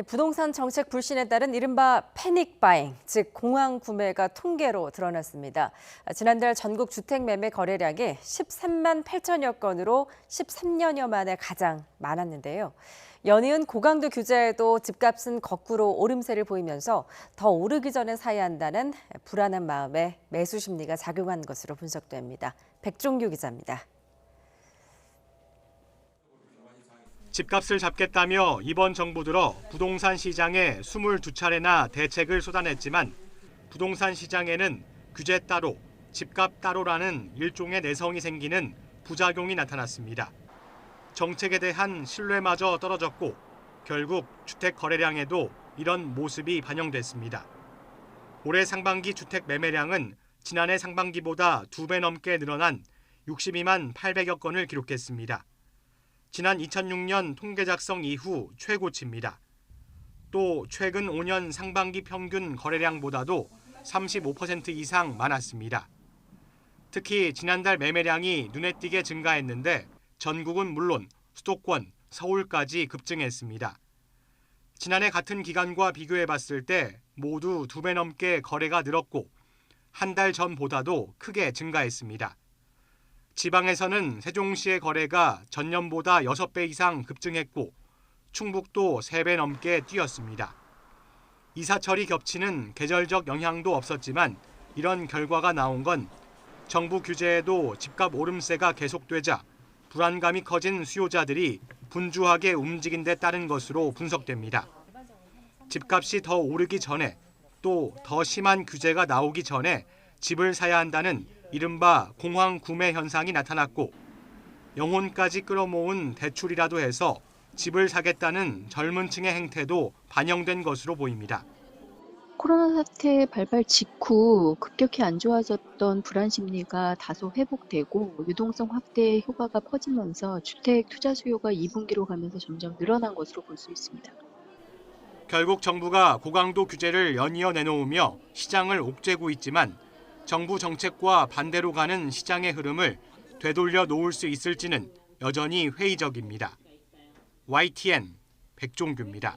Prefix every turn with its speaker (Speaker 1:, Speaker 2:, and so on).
Speaker 1: 부동산 정책 불신에 따른 이른바 패닉 바잉, 즉 공황 구매가 통계로 드러났습니다. 지난달 전국 주택 매매 거래량이 13만 8천여 건으로 13년여 만에 가장 많았는데요. 연이은 고강도 규제에도 집값은 거꾸로 오름세를 보이면서 더 오르기 전에 사야 한다는 불안한 마음에 매수 심리가 작용한 것으로 분석됩니다. 백종규 기자입니다.
Speaker 2: 집값을 잡겠다며 이번 정부 들어 부동산 시장에 22차례나 대책을 쏟아냈지만 부동산 시장에는 규제 따로, 집값 따로라는 일종의 내성이 생기는 부작용이 나타났습니다. 정책에 대한 신뢰마저 떨어졌고 결국 주택 거래량에도 이런 모습이 반영됐습니다. 올해 상반기 주택 매매량은 지난해 상반기보다 2배 넘게 늘어난 62만 800여 건을 기록했습니다. 지난 2006년 통계 작성 이후 최고치입니다. 또 최근 5년 상반기 평균 거래량보다도 35% 이상 많았습니다. 특히 지난달 매매량이 눈에 띄게 증가했는데 전국은 물론 수도권, 서울까지 급증했습니다. 지난해 같은 기간과 비교해봤을 때 모두 2배 넘게 거래가 늘었고 한 달 전보다도 크게 증가했습니다. 지방에서는 세종시의 거래가 전년보다 6배 이상 급증했고 충북도 3배 넘게 뛰었습니다. 이사철이 겹치는 계절적 영향도 없었지만 이런 결과가 나온 건 정부 규제에도 집값 오름세가 계속되자 불안감이 커진 수요자들이 분주하게 움직인 데 따른 것으로 분석됩니다. 집값이 더 오르기 전에 또 더 심한 규제가 나오기 전에 집을 사야 한다는 이른바 공황 구매 현상이 나타났고 영혼까지 끌어모은 대출이라도 해서 집을 사겠다는 젊은 층의 행태도 반영된 것으로 보입니다.
Speaker 3: 코로나 사태 발발 직후 급격히 안 좋아졌던 불안 심리가 다소 회복되고 유동성 확대의 효과가 퍼지면서 주택 투자 수요가 2분기로 가면서 점점 늘어난 것으로 볼 수 있습니다.
Speaker 2: 결국 정부가 고강도 규제를 연이어 내놓으며 시장을 옥죄고 있지만 정부 정책과 반대로 가는 시장의 흐름을 되돌려 놓을 수 있을지는 여전히 회의적입니다. YTN 백종규입니다.